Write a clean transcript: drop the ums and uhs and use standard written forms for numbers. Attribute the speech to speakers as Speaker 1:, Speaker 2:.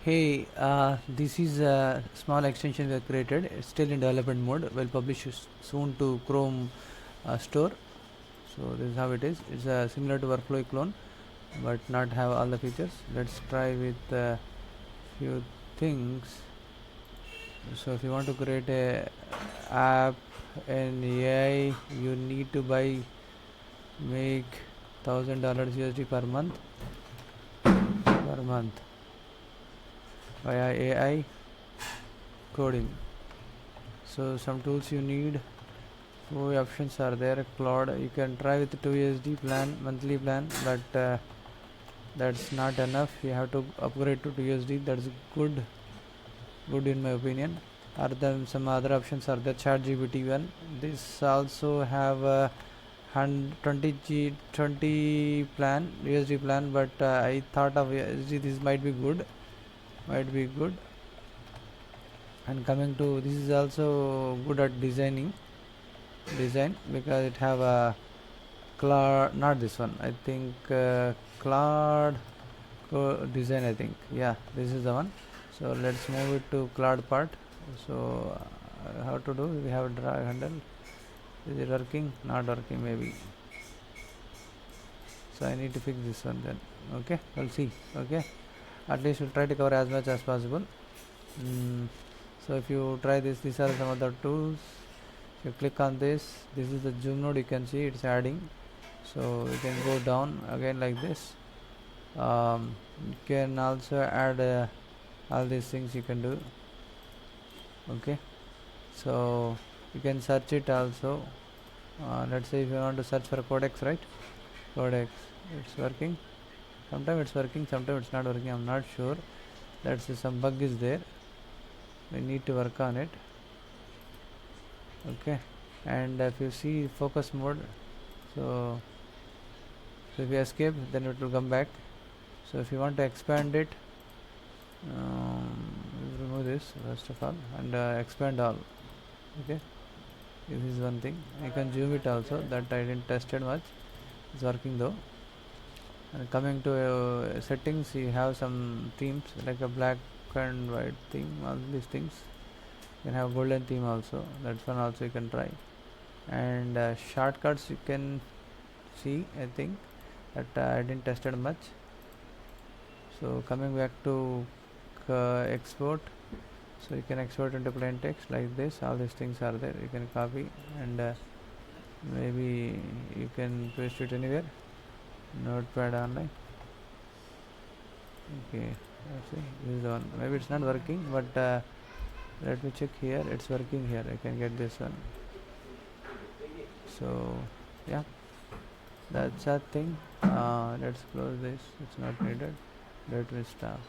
Speaker 1: Hey, this is a small extension we have created. It's still in development mode. We'll publish soon to Chrome store. So this is how it is. It's similar to WorkFlowy clone, but not have all the features. Let's try with a few things. So if you want to create a app in AI, you need to make $1,000 USD per month via AI coding. So some tools you need, few options are there. Claude, you can try with 2 USD plan, monthly plan, but that's not enough. You have to upgrade to 2 USD. That's good in my opinion. Are there some other options? Are there ChatGPT one? This also have a 20 plan USD plan, but I thought of USD. This might be good. And coming to this is also good at design because it have a Claude, not this one. I think Claude design. I think yeah, this is the one. So let's move it to Claude part. So how to do? We have a drag handle. Is it working? Not working maybe. So I need to fix this one then. Okay, we'll see. Okay, at least we'll try to cover as much as possible. So if you try this, these are some other tools. If you click on this is the zoom node. You can see it's adding, so you can go down again like this. You can also add all these things you can do. Okay, so you can search it also. Let's say if you want to search for codex, right? Codex, it's working. Sometimes it's working, sometimes it's not working. I'm not sure. That's some bug is there. We need to work on it. Okay, and if you see focus mode, so if you escape, then it will come back. So if you want to expand it, remove this first of all and expand all. Okay, this is one thing. You can zoom it also. That I didn't test it much. It's working though. And coming to settings, you have some themes like a black and white theme. All these things. You can have golden theme also. That's one also you can try. And shortcuts you can see. I think that I didn't test it much. So coming back to export, so you can export into plain text like this. All these things are there. You can copy and maybe you can paste it anywhere. Notepad online. Okay, let's see. This is the one. Maybe it's not working, but let me check here. It's working here. I can get this one. So yeah, that's a thing. Let's close this. It's not needed. Let me stop.